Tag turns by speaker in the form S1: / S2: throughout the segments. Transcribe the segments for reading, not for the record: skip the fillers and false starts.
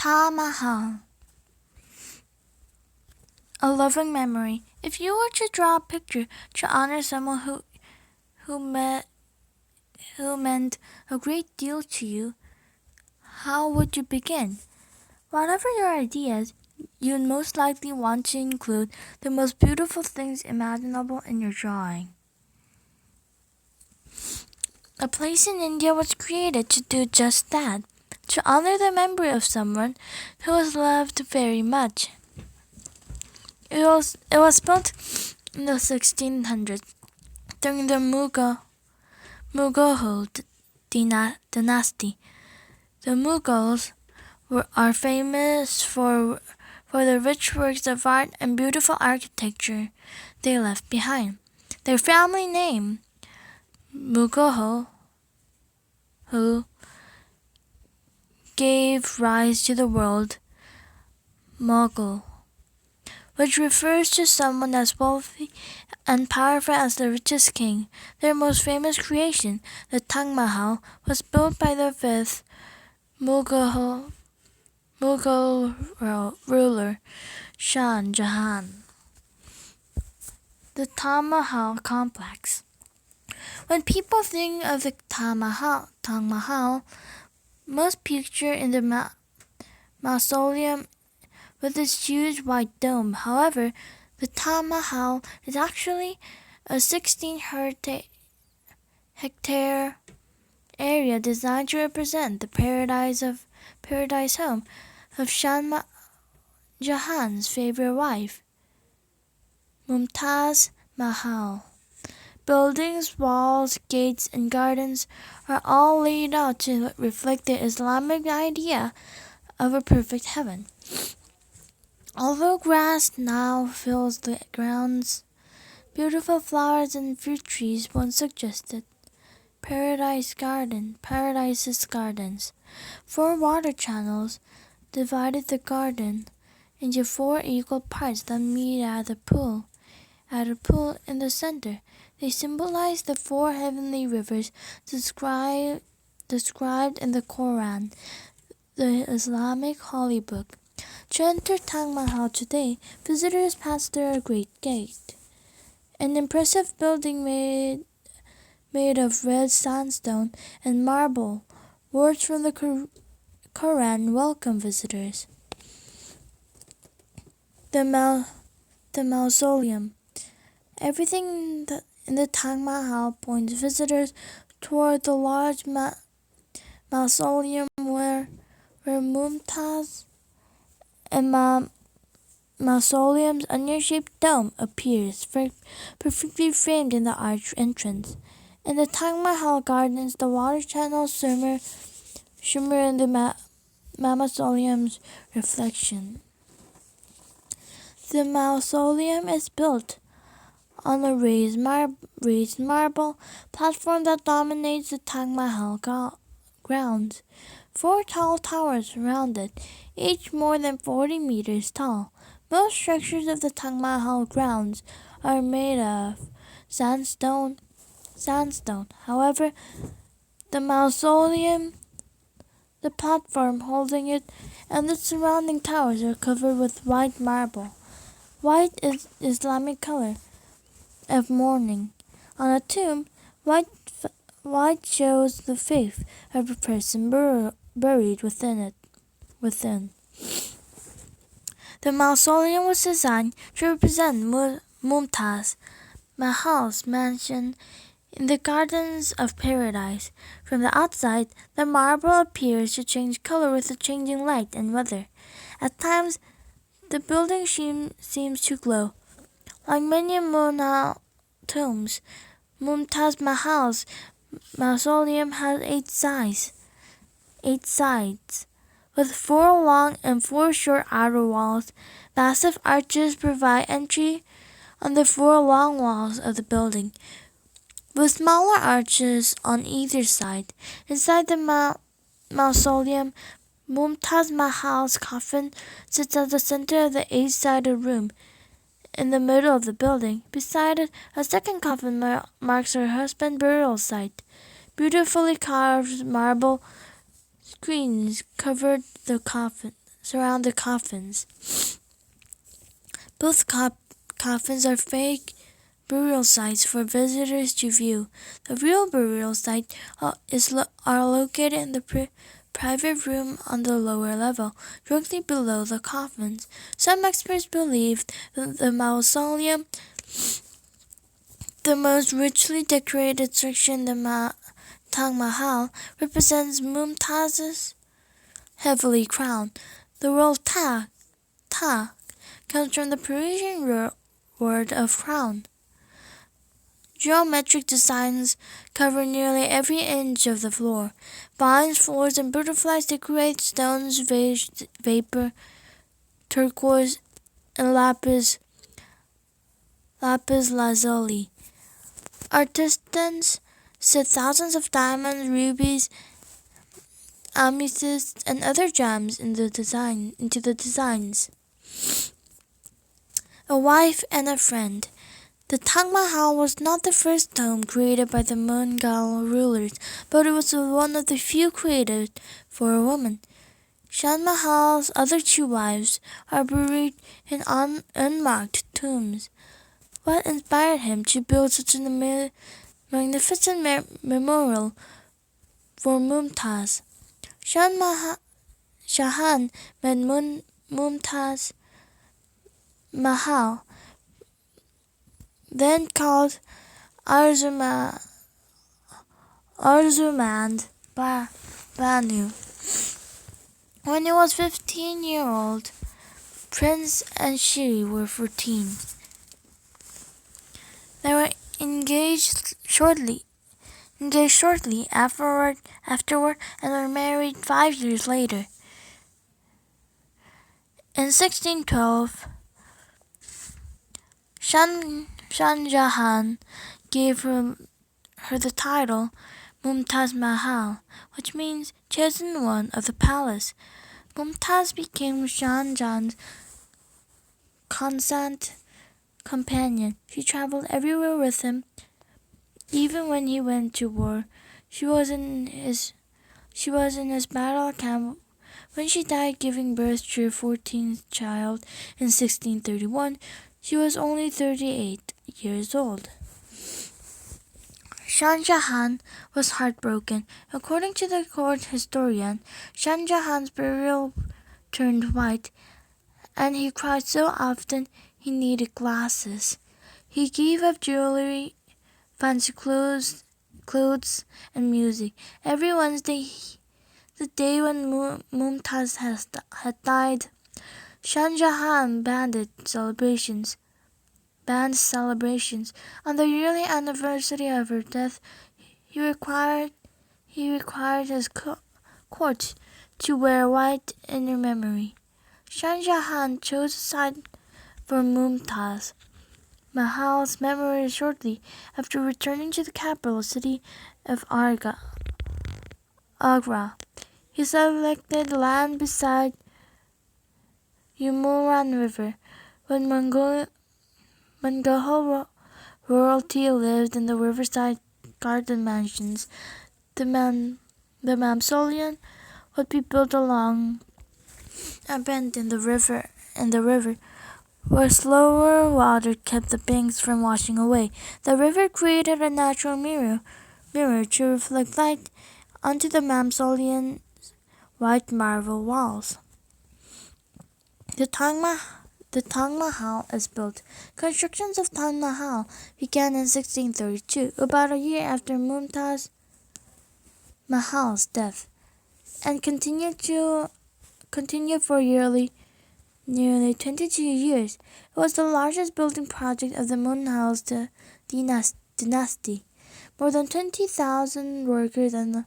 S1: Taj Mahal, a loving memory. If you were to draw a picture to honor someone who met who meant a great deal to you, how would you begin? Whatever your ideas, you'd most likely want to include the most beautiful things imaginable in your drawing. A place in India was created to do just that, to honor the memory of someone who was loved very much. It was built in the 1600s during the Mughal dynasty. The Mughals are famous for the rich works of art and beautiful architecture they left behind. Their family name, Mughal, who gave rise to the word Mughal, which refers to someone as wealthy and powerful as the richest king. Their most famous creation, the Taj Mahal, was built by the fifth Mughal ruler, Shah Jahan. The Taj Mahal complex. When people think of the Taj Mahal, most picture in the mausoleum with its huge white dome. However, the Taj Mahal is actually a 16-hectare area designed to represent the paradise home of Shah Jahan's favorite wife, Mumtaz Mahal. Buildings, walls, gates, and gardens are all laid out to reflect the Islamic idea of a perfect heaven. Although grass now fills the grounds, beautiful flowers and fruit trees once suggested paradise's gardens. 4 water channels divided the garden into 4 equal parts that meet at a pool in the center. They symbolize the 4 heavenly rivers described in the Quran, the Islamic holy book. To enter Taj Mahal today, visitors pass through a great gate, an impressive building made of red sandstone and marble. Words from the Quran welcome visitors. The mausoleum. Everything in the Taj Mahal points visitors toward the large mausoleum where Mumtaz and mausoleum's onion-shaped dome appears, perfectly framed in the arch entrance. In the Taj Mahal gardens, the water channels shimmer in the mausoleum's reflection. The mausoleum is built on a raised marble platform that dominates the Taj Mahal grounds. 4 tall towers surround it, each more than 40 meters tall. Most structures of the Taj Mahal grounds are made of sandstone. However, the mausoleum, the platform holding it, and the surrounding towers are covered with white marble. White is Islamic color of mourning. On a tomb, white shows the faith of a person buried within. The mausoleum was designed to represent Mumtaz Mahal's mansion in the gardens of paradise. From the outside, the marble appears to change color with the changing light and weather. At times, the building seems to glow. Like many Mughal tombs, Mumtaz Mahal's mausoleum has 8 sides, with 4 long and 4 short outer walls. Massive arches provide entry on the 4 long walls of the building, with smaller arches on either side. Inside the mausoleum, Mumtaz Mahal's coffin sits at the center of the 8-sided room. In the middle of the building, beside it, a second coffin marks her husband's burial site. Beautifully carved marble screens covered the coffin. surround the coffins. Both coffins are fake burial sites for visitors to view. The real burial site are located in the private room on the lower level, directly below the coffins. Some experts believe that the mausoleum, the most richly decorated structure in the Taj Mahal, represents Mumtaz's heavily crown. The word Ta comes from the Persian word of crown. Geometric designs cover nearly every inch of the floor. Vines, floors, and butterflies decorate stones, vapor, turquoise, and lapis lazuli. Artisans set thousands of diamonds, rubies, amethysts, and other gems into the designs. A wife and a friend. The Taj Mahal was not the first tomb created by the Mughal rulers, but it was one of the few created for a woman. Shah Mahal's other two wives are buried in unmarked tombs. What inspired him to build such a magnificent memorial for Mumtaz? Jahan met Mumtaz Mahal, then called Arzumand Banu. When he was 15-year-old, Prince and she were 14. They were engaged shortly afterward and were married 5 years later. In 1612, Shah Jahan gave her the title Mumtaz Mahal, which means chosen one of the palace. Mumtaz became Shah Jahan's constant companion. She traveled everywhere with him, even when he went to war. She was in his battle camp when she died, giving birth to her 14th child in 1631. She was only 38 years old. Shah Jahan was heartbroken. According to the court historian, Shah Jahan's burial turned white, and he cried so often he needed glasses. He gave up jewelry, fancy clothes, and music. Every Wednesday, the day when Mumtaz had died, Shah Jahan banned celebrations. On the yearly anniversary of her death, he required his court to wear white in her memory. Shah Jahan chose a site for Mumtaz Mahal's memory shortly after returning to the capital city of Agra. He selected land beside Ymuran River. When Mongol royalty lived in the riverside garden mansions, the mausoleum would be built along a bend in the river, where slower water kept the banks from washing away. The river created a natural mirror to reflect light onto the mausoleum's white marble walls. The Taj Mahal is built. Constructions of Taj Mahal began in 1632, about a year after Mumtaz Mahal's death, and continued for nearly 22 years. It was the largest building project of the Mughal dynasty. More than 20,000 workers and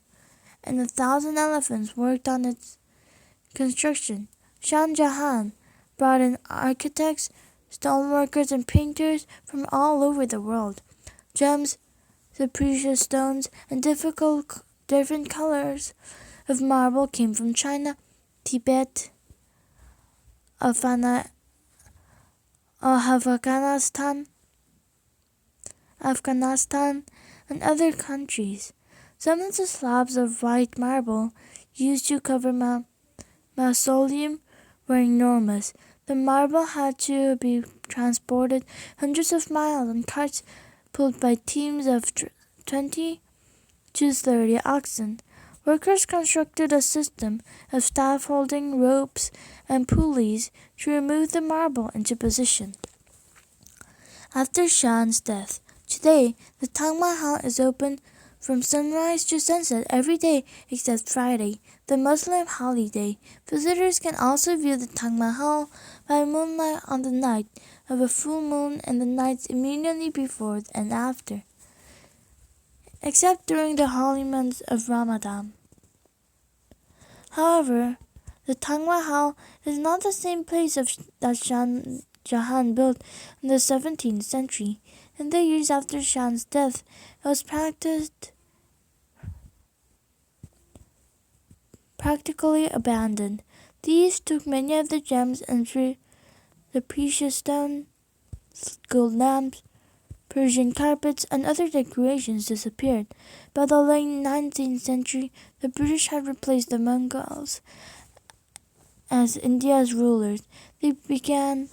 S1: 1,000 elephants worked on its construction. Shah Jahan brought in architects, stoneworkers, and painters from all over the world. Gems, the precious stones, and different colors of marble came from China, Tibet, Afghanistan, and other countries. Some of the slabs of white marble used to cover mausoleum were enormous. The marble had to be transported hundreds of miles on carts pulled by teams of 20 to 30 oxen. Workers constructed a system of scaffolding, ropes, and pulleys to remove the marble into position. After Shah's death, today the Taj Mahal is open from sunrise to sunset every day except Friday, the Muslim holiday. Visitors can also view the Taj Mahal by moonlight on the night of a full moon and the nights immediately before and after, except during the holy month of Ramadan. However, the Taj Mahal is not the same place that Shah Jahan built in the 17th century. In the years after Shah's death, it was practically abandoned. Thieves took many of the gems and the precious stones, gold lamps, Persian carpets, and other decorations disappeared. By the late 19th century, the British had replaced the Mongols as India's rulers. They began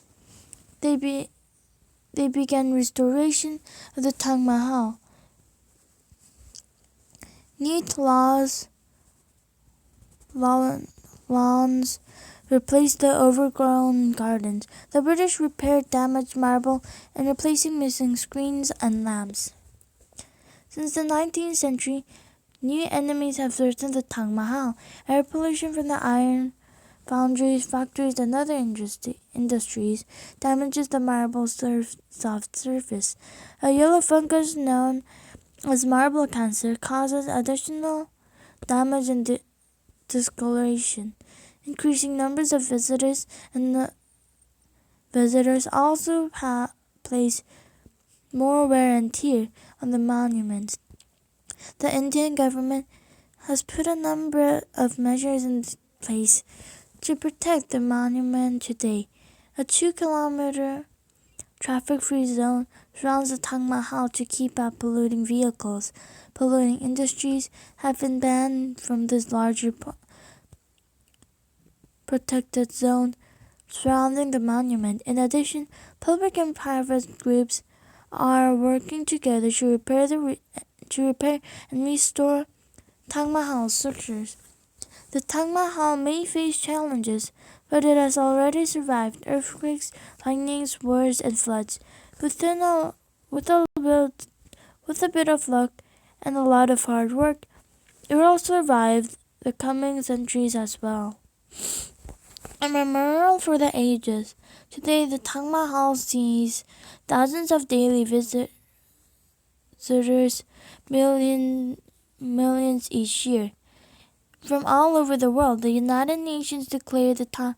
S1: restoration of the Taj Mahal. Neat lawns replaced the overgrown gardens. The British repaired damaged marble and replacing missing screens and lamps. Since the 19th century, new enemies have threatened the Taj Mahal. Air pollution from the iron foundries, factories, and other industries damages the marble soft surface. A yellow fungus known as marble cancer causes additional damage and discoloration. Increasing numbers of visitors also place more wear and tear on the monument. The Indian government has put a number of measures in place to protect the monument today. A 2-kilometer traffic-free zone surrounds the Taj Mahal to keep out polluting vehicles. Polluting industries have been banned from this larger protected zone surrounding the monument. In addition, public and private groups are working together to repair and restore Taj Mahal structures. The Taj Mahal may face challenges, but it has already survived earthquakes, lightnings, wars, and floods. With a bit of luck and a lot of hard work, it will survive the coming centuries as well. A memorial for the ages. Today, the Taj Mahal sees thousands of daily visitors, millions each year. From all over the world, the United Nations declared the Taj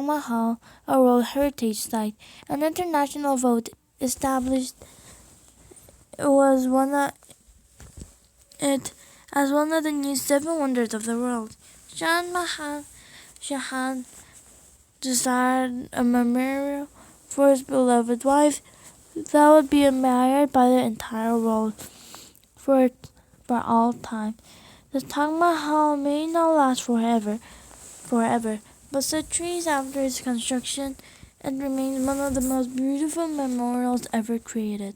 S1: Mahal a World Heritage Site. An international vote established it as one of the new 7 wonders of the world. Jahan desired a memorial for his beloved wife that would be admired by the entire world for all time. The Taj Mahal may not last forever, but centuries after its construction, it remains one of the most beautiful memorials ever created.